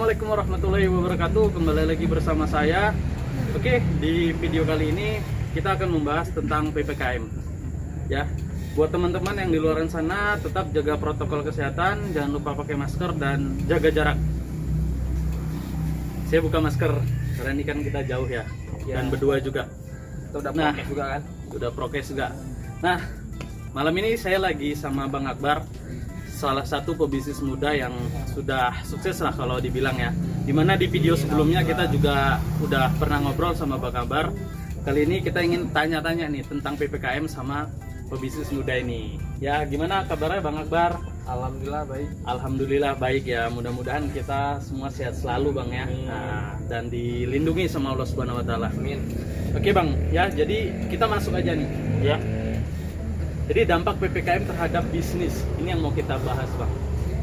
Assalamualaikum warahmatullahi wabarakatuh. Kembali lagi bersama saya. Oke, di video kali ini kita akan membahas tentang PPKM. Ya, buat teman-teman yang di luar sana tetap jaga protokol kesehatan, jangan lupa pakai masker dan jaga jarak. Saya buka masker karena ini kan kita jauh ya, dan berdua juga. Itu udah prokes juga kan? Udah prokes juga. Nah, malam ini saya lagi sama Bang Akbar, salah satu pebisnis muda yang sudah sukses lah kalau dibilang ya. Dimana di video sebelumnya kita juga udah pernah ngobrol sama Bang Akbar. Kali ini kita ingin tanya-tanya nih tentang PPKM sama pebisnis muda ini. Ya, gimana kabarnya Bang Akbar? Alhamdulillah baik. Alhamdulillah baik ya. Mudah-mudahan kita semua sehat selalu Bang ya. Nah, dan dilindungi sama Allah Subhanahu wa taala. Amin. Oke Bang, ya jadi kita masuk aja nih ya. Jadi dampak PPKM terhadap bisnis ini yang mau kita bahas Bang.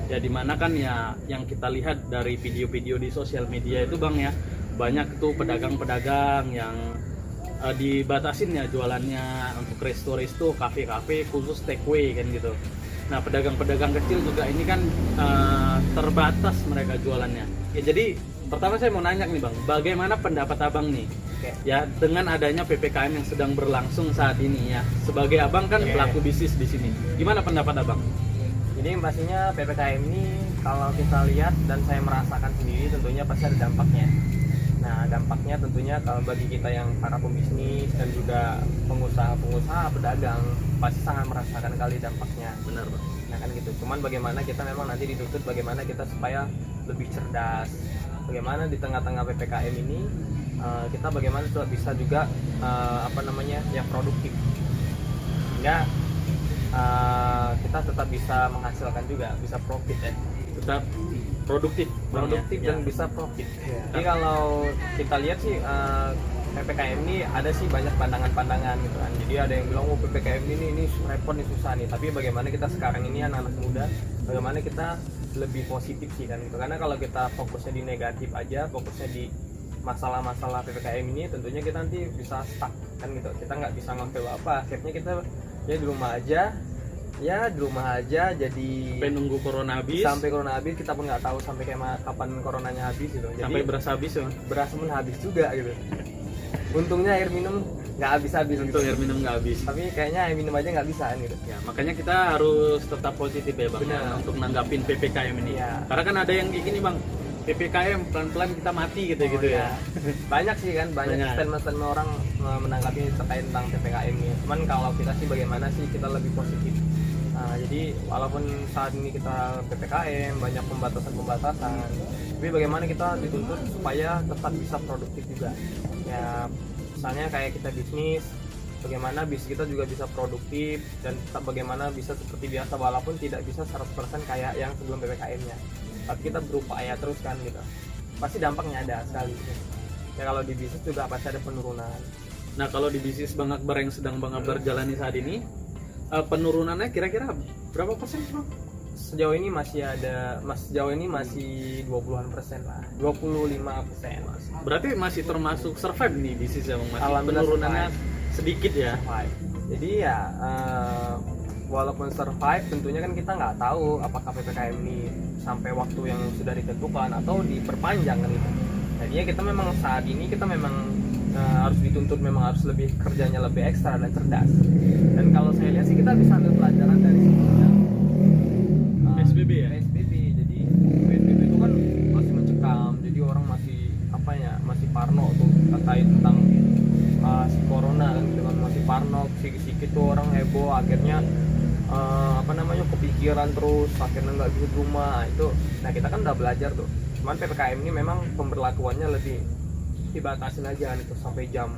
Ya dimana kan ya yang kita lihat dari video-video di sosial media itu Bang ya, banyak tuh pedagang-pedagang yang dibatasin ya jualannya untuk resto-resto, kafe-kafe khusus take away kan gitu. Nah pedagang-pedagang kecil juga ini kan terbatas mereka jualannya. Ya jadi pertama saya mau nanya nih Bang, bagaimana pendapat Abang nih? Ya dengan adanya PPKM yang sedang berlangsung saat ini ya, sebagai Abang kan pelaku bisnis di sini, gimana pendapat Abang? Jadi pastinya PPKM ini kalau kita lihat dan saya merasakan sendiri tentunya pasti ada dampaknya. Nah dampaknya tentunya kalau bagi kita yang para pembisnis dan juga pengusaha-pengusaha pedagang pasti sangat merasakan kali dampaknya. Benar Bang. Nah kan gitu. Cuman bagaimana kita memang nanti dituntut bagaimana kita supaya lebih cerdas. Bagaimana di tengah-tengah PPKM ini kita bagaimana bisa juga yang produktif sehingga kita tetap bisa menghasilkan juga, bisa profit ya, Tetap produktif dan bisa profit. Jadi kalau kita lihat sih PPKM ini ada sih banyak pandangan-pandangan gitu kan. Jadi ada yang bilang PPKM ini repot nih, susah nih. Tapi bagaimana kita sekarang ini anak-anak muda, bagaimana kita lebih positif sih kan gitu. Karena kalau kita fokusnya di negatif aja, fokusnya di masalah-masalah PPKM ini tentunya kita nanti bisa stuck kan gitu, kita nggak bisa ngambil apa, akhirnya kita ya di rumah aja jadi sampai nunggu corona habis, sampai corona habis kita pun nggak tahu sampai kapan coronanya habis gitu. Jadi sampai beras habis ya, beras pun habis juga gitu. Untungnya air minum nggak habis untuk gitu. air minum nggak habis Tapi kayaknya air minum aja nggak bisa kan gitu ya. Makanya kita harus tetap positif ya Bang ya, untuk nanggapin PPKM ini ya. Karena kan ada yang kayak gini Bang, PPKM pelan-pelan kita mati gitu ya. Banyak sih kan, banyak statement-statement orang menanggapi terkait tentang PPKM ini. Cuman kalau kita sih bagaimana sih kita lebih positif. Jadi walaupun saat ini kita PPKM banyak pembatasan, tapi bagaimana kita dituntut supaya tetap bisa produktif juga. Ya misalnya kayak kita bisnis, bagaimana bisnis kita juga bisa produktif dan tetap bagaimana bisa seperti biasa walaupun tidak bisa 100% kayak yang sebelum PPKM-nya. Tapi kita berupaya terus kan gitu, pasti dampaknya ada sekali ya. Kalau di bisnis juga pasti ada penurunan. Nah kalau di bisnis Bang Akbar yang sedang Bang Akbar jalani saat ini, penurunannya kira-kira berapa persen Bang? Sejauh ini masih 20-an% lah, 25%. Berarti masih termasuk survive nih bisnis ya Bang, masih penurunannya sedikit ya. Survive. Jadi ya walaupun survive tentunya kan kita nggak tahu apakah PPKM ini sampai waktu yang sudah ditentukan atau diperpanjang kan gitu. Jadinya kita memang saat ini kita memang harus dituntut, memang harus lebih kerjanya lebih ekstra dan cerdas. Dan kalau saya lihat sih kita bisa ambil pelajaran dari sebelumnya PSBB ya. PSBB. Jadi PSBB itu kan masih mencekam, jadi orang masih masih parno tuh terkait tentang si corona kan gitu kan, masih parno, sikit-sikit tuh orang heboh, akhirnya kepikiran terus, akhirnya nggak bisa di rumah itu. Nah kita kan udah belajar tuh, cuman PPKM ini memang pemberlakuannya lebih dibatasin aja kan itu, sampai jam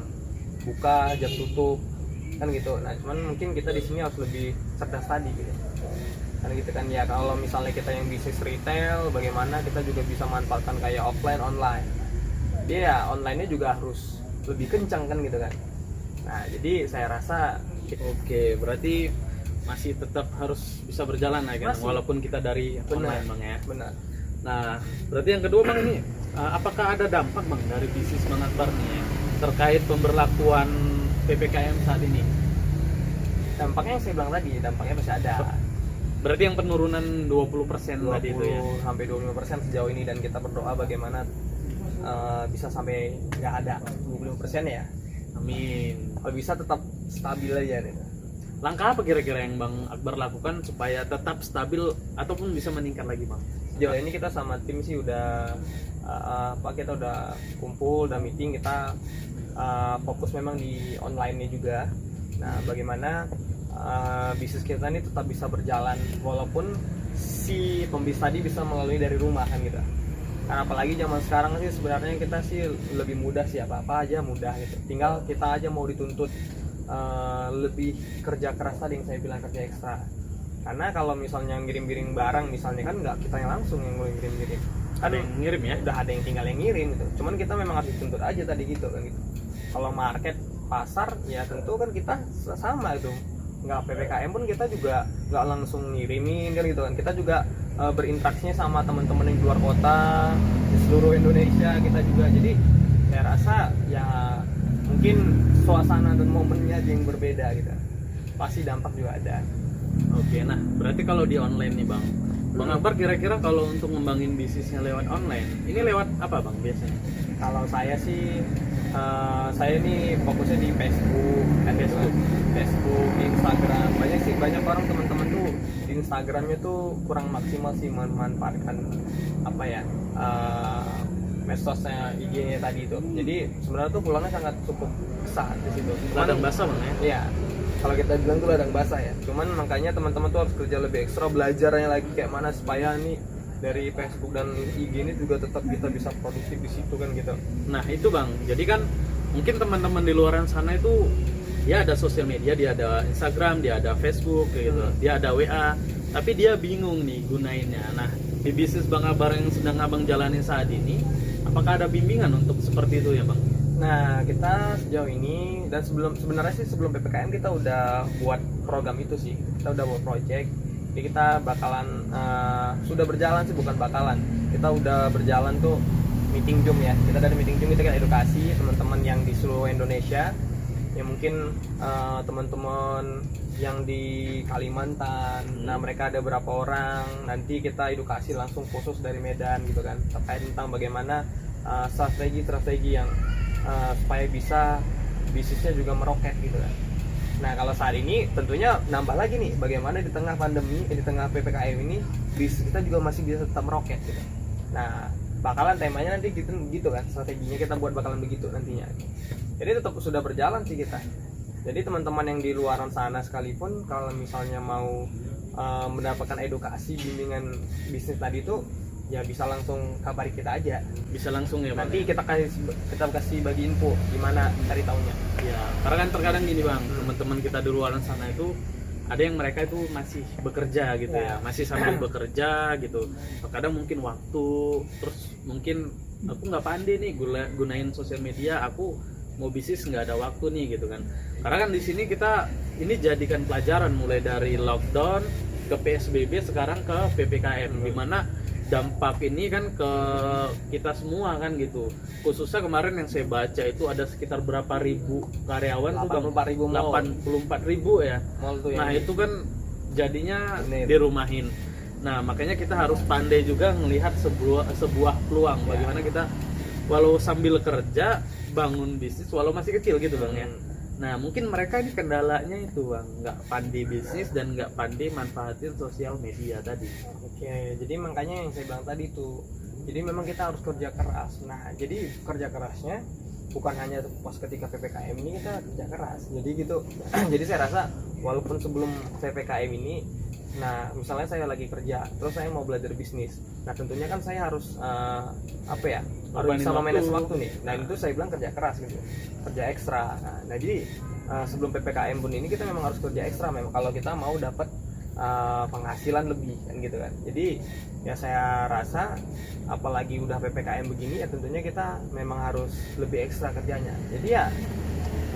buka, jam tutup kan gitu. Nah cuman mungkin kita di sini harus lebih cerdas tadi gitu kan gitu kan ya. Kalau misalnya kita yang bisnis retail, bagaimana kita juga bisa manfaatkan kayak offline online. Dia ya online-nya juga harus lebih kencang kan gitu kan. Nah jadi saya rasa Oke, berarti masih tetap harus bisa berjalan ya kan, walaupun kita dari online Bang ya. Benar. Nah, berarti yang kedua Bang ini, apakah ada dampak Bang dari bisnis Bang Akbar nih terkait pemberlakuan PPKM saat ini? Dampaknya yang saya bilang tadi, dampaknya masih ada. Berarti yang penurunan 20% tadi itu ya. 20 sampai 25% sejauh ini, dan kita berdoa bagaimana bisa sampai nggak ada 25% ya. Amin. Kalau bisa tetap stabil aja deh. Langkah apa kira-kira yang Bang Akbar lakukan supaya tetap stabil ataupun bisa meningkat lagi, Bang? Sejauh ini kita sama tim sih udah kita udah kumpul, udah meeting, kita fokus memang di online-nya juga. Nah, bagaimana bisnis kita ini tetap bisa berjalan walaupun si pembisnis tadi bisa melalui dari rumah kan gitu. Karena apalagi zaman sekarang sih sebenarnya kita sih lebih mudah sih, apa-apa aja mudah gitu. Tinggal kita aja mau dituntut lebih kerja keras tadi yang saya bilang, kerja ekstra. Karena kalau misalnya ngirim-ngirim barang misalnya kan nggak kita yang langsung yang ngirim-ngirim. Kan Ada yang ngirim ya? udah ada yang tinggal yang ngirim gitu. Cuman kita memang harus dituntut aja tadi gitu kan gitu. Kalau market pasar ya tentu kan kita sama itu. Nggak PPKM pun kita juga nggak langsung ngirimin kan gitu kan. Kita juga berinteraksinya sama teman-teman yang di luar kota, di seluruh Indonesia kita juga. Jadi saya rasa ya mungkin suasana dan momennya aja yang berbeda gitu. Pasti dampak juga ada. Oke, nah berarti kalau di online nih Bang, Bang Akbar kira-kira kalau untuk ngembangin bisnisnya lewat online, ini lewat apa Bang biasanya? Kalau saya sih, saya ini fokusnya di Facebook, Facebook, Instagram. Banyak orang teman-teman tuh di Instagramnya tuh kurang maksimal sih memanfaatkan apa ya medsosnya, IG-nya tadi itu. Jadi sebenarnya tuh peluangnya sangat cukup besar di situ. Ladang basah Bang ya? Iya. Kalau kita bilang tuh ladang basah ya. Cuman makanya teman-teman tuh harus kerja lebih ekstra, belajarnya lagi kayak mana supaya nih dari Facebook dan IG ini juga tetap kita bisa produktif di situ kan gitu. Nah itu Bang, jadi kan mungkin teman-teman di luaran sana itu dia ada sosial media, dia ada Instagram, dia ada Facebook gitu, dia ada WA, tapi dia bingung nih gunainnya. Nah di bisnis Bang Akbar yang sedang Abang jalanin saat ini, apakah ada bimbingan untuk seperti itu ya Bang? Nah, kita sejauh ini dan sebenarnya sih sebelum PPKM kita udah buat program itu sih. Kita udah buat project. Jadi kita bakalan sudah berjalan sih, bukan bakalan. Kita udah berjalan tuh meeting Zoom ya. Kita dari meeting Zoom kita kan edukasi teman-teman yang di seluruh Indonesia. Ya mungkin teman-teman yang di Kalimantan. Nah, mereka ada berapa orang. Nanti kita edukasi langsung khusus dari Medan gitu kan. Terkait tentang bagaimana strategi yang supaya bisa bisnisnya juga meroket gitu kan. Nah kalau saat ini tentunya nambah lagi nih, bagaimana di tengah pandemi, di tengah PPKM ini bisnis kita juga masih bisa tetap meroket gitu. Nah bakalan temanya nanti gitu kan, strateginya kita buat bakalan begitu nantinya. Jadi tetap sudah berjalan sih kita. Jadi teman-teman yang di luaran sana sekalipun kalau misalnya mau mendapatkan edukasi bimbingan bisnis tadi itu ya bisa langsung kabari kita aja, Bisa langsung ya Bang? nanti kita kasih bagi info gimana cari taunya. Ya, karena kan terkadang gini Bang, teman-teman kita di luaran sana itu ada yang mereka itu masih bekerja gitu ya, masih sambil bekerja gitu. Terkadang mungkin waktu, terus mungkin aku nggak pandai nih gunain sosial media, aku mau bisnis nggak ada waktu nih gitu kan. Karena kan di sini kita ini jadikan pelajaran mulai dari lockdown ke PSBB sekarang ke PPKM, dimana dampak ini kan ke kita semua kan gitu. Khususnya kemarin yang saya baca itu ada sekitar berapa ribu karyawan tuh Bang, 84.000 ya. Nah itu kan jadinya dirumahin. Nah makanya kita harus pandai juga melihat sebuah peluang bagaimana kita walau sambil kerja bangun bisnis walau masih kecil gitu Bang ya. Nah mungkin mereka ini kendalanya itu Bang, nggak pandai bisnis dan nggak pandai manfaatin sosial media tadi. Oke, jadi makanya yang saya bilang tadi tuh, jadi memang kita harus kerja keras. Nah jadi kerja kerasnya bukan hanya pas ketika PPKM ini kita kerja keras, jadi gitu. Jadi saya rasa walaupun sebelum PPKM ini, nah misalnya saya lagi kerja terus saya mau belajar bisnis, nah tentunya kan saya harus harus bisa memanage waktu nih. Nah itu saya bilang kerja keras gitu, kerja ekstra. Nah jadi sebelum PPKM pun ini kita memang harus kerja ekstra memang kalau kita mau dapat penghasilan lebih kan gitu kan. Jadi ya saya rasa apalagi udah PPKM begini ya tentunya kita memang harus lebih ekstra kerjanya. Jadi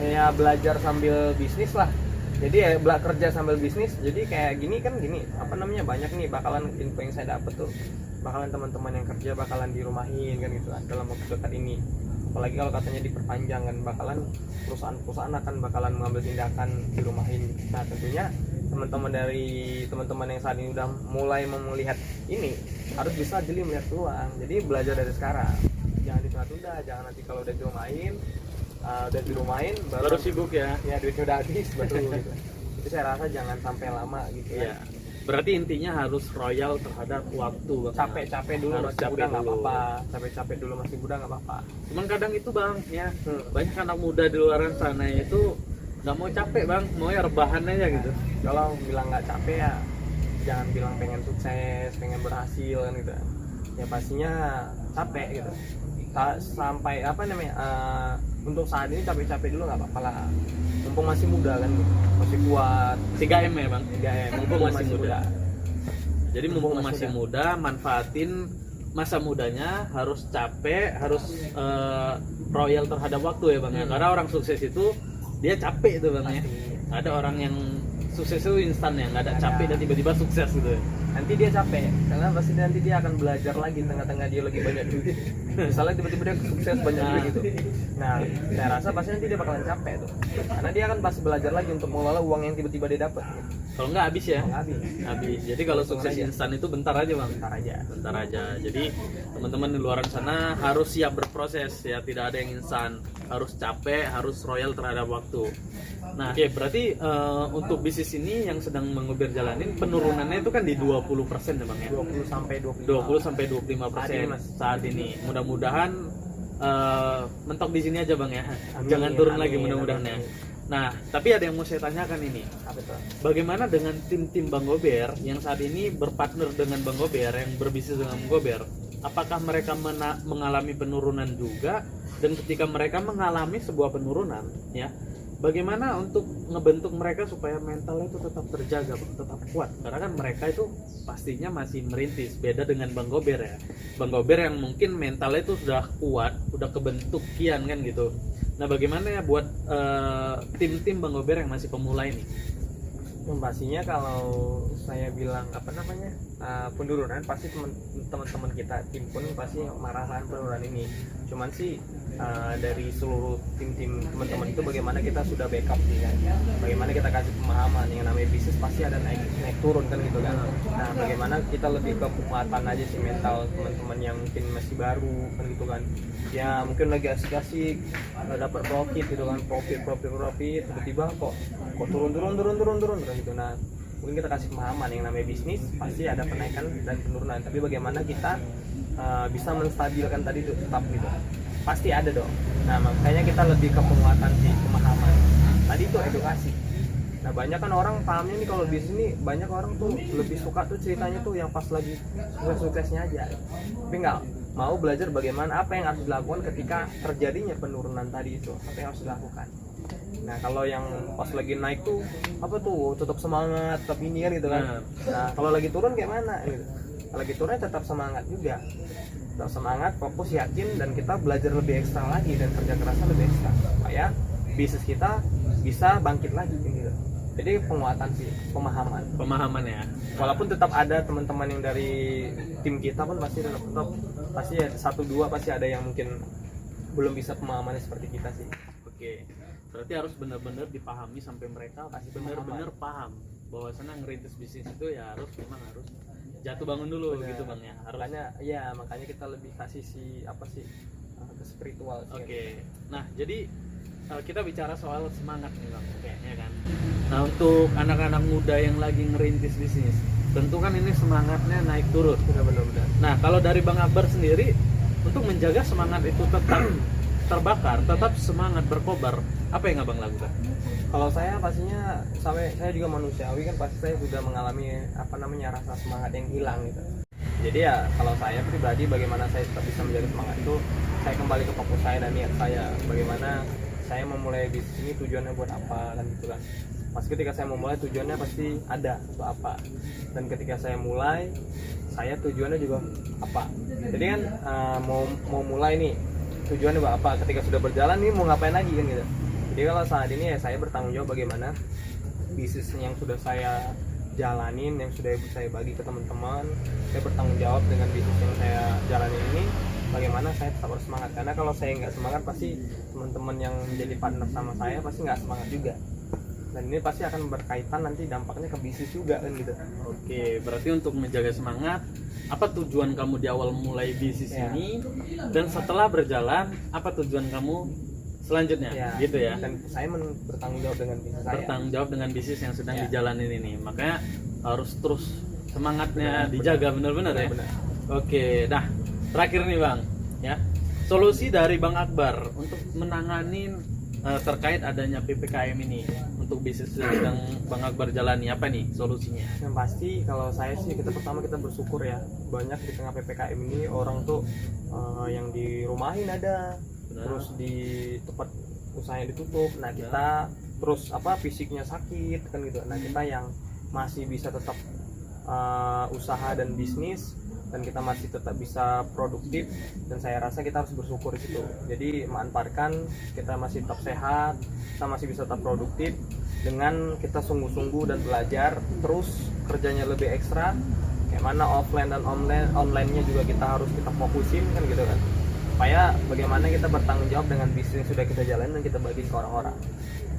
ya belajar sambil bisnis lah. Jadi ya kerja sambil bisnis. Jadi kayak gini banyak nih bakalan info yang saya dapat tuh, bakalan teman-teman yang kerja bakalan dirumahin kan gitu kan dalam waktu dekat ini. Apalagi kalau katanya diperpanjang kan bakalan perusahaan-perusahaan akan bakalan mengambil tindakan dirumahin. Nah tentunya teman-teman yang saat ini udah mulai melihat ini harus bisa jeli melihat peluang. Jadi belajar dari sekarang, jangan ditunda-tunda, jangan nanti kalau udah di rumahin baru sibuk ya. Ya duitnya udah habis betul gitu. Jadi saya rasa jangan sampai lama gitu ya. Berarti intinya harus royal terhadap waktu. Capek-capek dulu harus masih capek muda nggak dulu. apa-apa. Capek-capek dulu masih muda nggak apa-apa. Cuman kadang itu bang ya, banyak anak muda di luar sana itu nggak mau capek bang, mau ya rebahan aja gitu. Kalau bilang nggak capek ya jangan bilang pengen sukses, pengen berhasil kan gitu. Ya pastinya capek gitu. Sampai apa namanya, untuk saat ini capek-capek dulu nggak apa-apa lah. Mumpung masih muda kan gitu. Masih kuat. 3M ya bang? 3M, Mumpung masih muda. Jadi mumpung masih muda, manfaatin masa mudanya, harus capek, harus royal terhadap waktu ya bang ya. Karena orang sukses itu dia capek itu bang ya. Ada orang yang sukses itu instan ya, nggak ada capek dan tiba-tiba sukses gitu ya. Nanti dia capek karena pasti nanti dia akan belajar lagi tengah-tengah dia lagi banyak duit. Misalnya tiba-tiba dia sukses banyak duit gitu. Nah, saya rasa pasti nanti dia bakalan capek tuh. Karena dia akan pasti belajar lagi untuk mengelola uang yang tiba-tiba dia dapat. Kalau nggak habis ya? Nggak habis. Habis. Jadi kalau sukses instan itu bentar aja bang. Bentar aja. Jadi teman-teman di luar sana harus siap berproses ya, tidak ada yang instan. Harus capek, harus royal terhadap waktu. Nah, oke, berarti untuk bisnis ini yang sedang Bang jalanin penurunannya itu kan di 20% ya bang ya? 20 sampai 25. 20 sampai 25% saat ini. Mudah-mudahan mentok di sini aja bang ya. Amin, Jangan turun amin, lagi mudah-mudahan ya. Nah, tapi ada yang mau saya tanyakan ini. Apa tuh? Bagaimana dengan tim-tim Bang Gober yang saat ini berpartner dengan Bang Gober, yang berbisnis dengan Bang Gober? Apakah mereka mengalami penurunan juga? Dan ketika mereka mengalami sebuah penurunan, ya, bagaimana untuk ngebentuk mereka supaya mentalnya itu tetap terjaga, Bang, tetap kuat? Karena kan mereka itu pastinya masih merintis, beda dengan Bang Gober ya. Bang Gober yang mungkin mentalnya itu sudah kuat, udah kebentuk kian kan gitu. Nah, bagaimana ya buat tim-tim Bang Gober yang masih pemula ini? Pastinya kalau saya bilang penurunan, pasti teman-teman kita tim pun pasti merasakan penurunan ini. Cuman sih dari seluruh tim teman-teman itu bagaimana kita sudah backup sih kan, bagaimana kita kasih pemahaman yang namanya bisnis pasti ada naik turun kan gitu kan. Nah, bagaimana kita lebih ke penguatan aja sih mental teman-teman yang mungkin masih baru kan gitu kan, ya mungkin lagi asik-asik nggak dapat profit gitu kan, profit tiba-tiba kok turun kan gitu. Nah, mungkin kita kasih pemahaman yang namanya bisnis pasti ada penaikan dan penurunan, tapi bagaimana kita bisa menstabilkan tadi itu tetap gitu, pasti ada dong. Nah, makanya kita lebih ke penguatan sih, pemahaman tadi itu edukasi. Nah, banyak kan orang pahamnya nih kalau bisnis ini, banyak orang tuh lebih suka tuh ceritanya tuh yang pas lagi suksesnya aja, tapi nggak mau belajar bagaimana apa yang harus dilakukan ketika terjadinya penurunan tadi itu, apa yang harus dilakukan. Nah, kalau yang pas lagi naik tuh apa tuh tetap semangat, tetap ini kan gitu kan. Nah, kalau lagi turun kayak mana gitu. Kalau lagi turun tetap semangat juga, tetap semangat, fokus, yakin, dan kita belajar lebih ekstra lagi dan kerja kerasnya lebih ekstra supaya bisnis kita bisa bangkit lagi gitu. Jadi penguatan sih, pemahaman ya. Walaupun tetap ada teman-teman yang dari tim kita pun pasti tetap pasti ya, 1-2 pasti ada yang mungkin belum bisa pemahamannya seperti kita sih. Oke, berarti harus benar-benar dipahami sampai mereka pasti benar-benar paham bahwasannya ngerintis bisnis itu ya harus jatuh bangun dulu. Bener. Gitu bang ya. Makanya kita lebih kasih ke spiritual. Oke. Nah, jadi kita bicara soal semangat nih bang, kayaknya kan. Nah, untuk anak-anak muda yang lagi ngerintis bisnis, tentu kan ini semangatnya naik turun. Benar. Nah, kalau dari Bang Akbar sendiri, untuk menjaga semangat itu tetap terbakar, tetap semangat berkobar, apa yang abang lakukan? Kalau saya pastinya, saya juga manusiawi kan, pasti saya sudah mengalami rasa semangat yang hilang gitu. Jadi ya kalau saya pribadi, bagaimana saya tetap bisa menjaga semangat itu, saya kembali ke fokus saya dan niat saya, bagaimana saya memulai bisnis ini tujuannya buat apa kan gitu kan. Pas ketika saya memulai tujuannya pasti ada untuk apa, dan ketika saya mulai saya tujuannya juga apa. Jadi kan mau mulai nih tujuannya buat apa, ketika sudah berjalan nih mau ngapain lagi kan gitu. Jadi kalau saat ini ya saya bertanggung jawab bagaimana bisnis yang sudah saya jalanin, yang sudah saya bagi ke teman-teman, saya bertanggung jawab dengan bisnis yang saya jalanin ini, bagaimana saya tetap harus semangat. Karena kalau saya nggak semangat, pasti teman-teman yang menjadi partner sama saya pasti nggak semangat juga. dan ini pasti akan berkaitan nanti dampaknya ke bisnis juga kan gitu. Oke, berarti untuk menjaga semangat, apa tujuan kamu di awal mulai bisnis ini, dan setelah berjalan apa tujuan kamu selanjutnya, gitu ya. Dan saya bertanggung jawab dengan bisnis saya. Bertanggung jawab dengan bisnis yang sedang dijalanin ini, makanya harus terus semangatnya dijaga benar-benar ya. Benar. Oke, dah terakhir nih Bang, ya solusi dari Bang Akbar untuk menangani terkait adanya PPKM ini untuk bisnis yang sedang Bang Akbar jalani, apa nih solusinya? Yang pasti kalau saya sih kita bersyukur ya, banyak di tengah PPKM ini orang tuh yang dirumahin ada, terus di tempat usahanya ditutup. Nah kita terus fisiknya sakit kan gitu. Nah kita yang masih bisa tetap usaha dan bisnis, dan kita masih tetap bisa produktif, dan saya rasa kita harus bersyukur di situ. Jadi manfaatkan kita masih tetap sehat, kita masih bisa tetap produktif dengan kita sungguh-sungguh dan belajar terus, kerjanya lebih ekstra, kayak mana offline dan online-nya juga kita harus kita fokusin kan gitu kan, supaya bagaimana kita bertanggung jawab dengan bisnis yang sudah kita jalani dan kita bagi ke orang-orang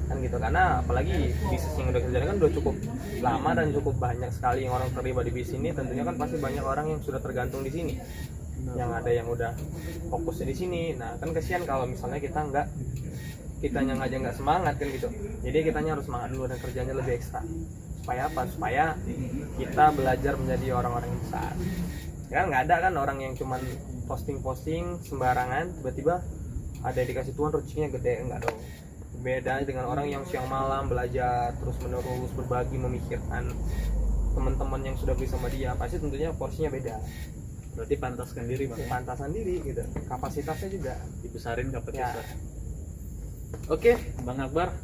kan gitu. Karena apalagi bisnis yang udah kita jalan kan udah cukup lama dan cukup banyak sekali yang orang terlibat di bisnis ini, tentunya kan pasti banyak orang yang sudah tergantung di sini, yang ada yang udah fokusnya di sini. Nah kan kesian kalau misalnya kitanya aja nggak semangat kan gitu. Jadi kitanya harus semangat dulu dan kerjanya lebih ekstra, supaya apa? Supaya kita belajar menjadi orang-orang yang besar. Ya kan nggak ada kan orang yang cuman posting sembarangan tiba-tiba ada yang dikasih Tuhan rezekinya gede, enggak dong. Beda dengan orang yang siang malam belajar terus menerus, berbagi, memikirkan teman-teman yang sudah bersama dia, pasti tentunya porsinya beda. Berarti pantaskan diri Bang. Pantasan diri gitu, kapasitasnya juga dibesarin kapasitas. Oke, Bang Akbar,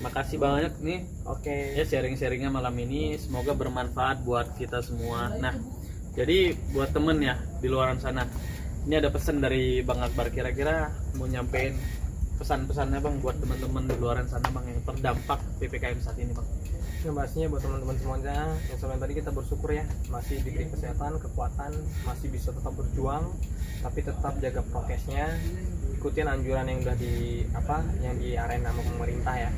makasih banyak nih. Oke. Ya sharing-sharingnya malam ini, semoga bermanfaat buat kita semua. Nah, jadi buat temen ya di luar sana, ini ada pesan dari Bang Akbar, kira-kira mau nyampein pesan-pesannya Bang buat teman-teman di luar sana Bang yang terdampak PPKM saat ini Bang. Yang pastinya buat teman-teman semuanya, yang sebelum tadi kita bersyukur ya, masih diberi kesehatan, kekuatan, masih bisa tetap berjuang, tapi tetap jaga prokesnya, ikutin anjuran yang udah yang di arena sama pemerintah ya.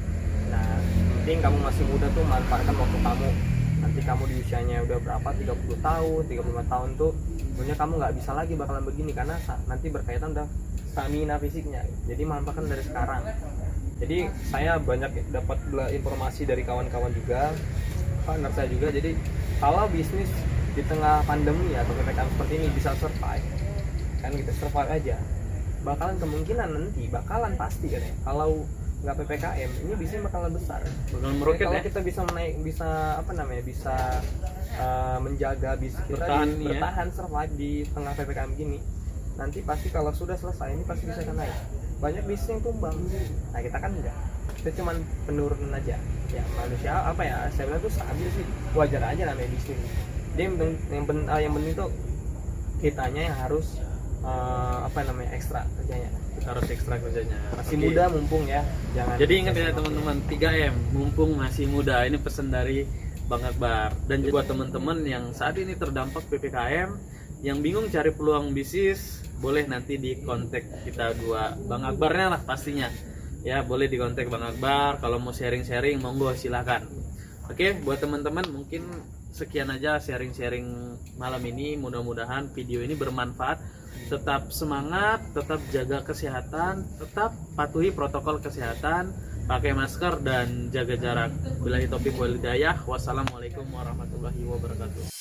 Nah, penting kamu masih muda tuh manfaatkan waktu kamu. Nanti kamu di usianya udah berapa, 30 tahun, 35 tahun tuh, sebenarnya kamu nggak bisa lagi bakalan begini, karena nanti berkaitan udah stamina fisiknya. Jadi manfaatkan dari sekarang. Jadi saya banyak dapat informasi dari kawan-kawan juga, partner saya juga. Jadi kalau bisnis di tengah pandemi atau PPKM seperti ini bisa survive, kan kita survive aja, bakalan pasti kan ya. Kalau nggak PPKM ini bisnis bakalan besar, bakalan meroket ya. Kalau kita bisa menjaga bisnis kita bertahan survive di tengah PPKM gini, nanti pasti kalau sudah selesai ini pasti bisa naik. Banyak bisnis yang tumbang. Nah kita kan enggak, kita cuman penurunan aja ya. Manusia saya bilang tuh stabil sih, wajar aja namanya bisnis. Jadi yang penting tuh kitanya yang harus ekstra kerjanya. Kita harus ekstra kerjanya. Masih muda mumpung ya. Jadi ingat ya teman-teman, 3M, mumpung masih muda. Ini pesan dari Bang Akbar. Dan juga buat teman-teman yang saat ini terdampak PPKM, yang bingung cari peluang bisnis, boleh nanti di kontak kita dua, Bang Akbarnya lah pastinya ya, boleh di kontak Bang Akbar. Kalau mau sharing-sharing monggo silakan. Oke, buat teman-teman mungkin sekian aja sharing-sharing malam ini. Mudah-mudahan video ini bermanfaat. Tetap semangat, tetap jaga kesehatan, tetap patuhi protokol kesehatan, pakai masker dan jaga jarak. Billahi taufiq wal hidayah. Wassalamualaikum warahmatullahi wabarakatuh.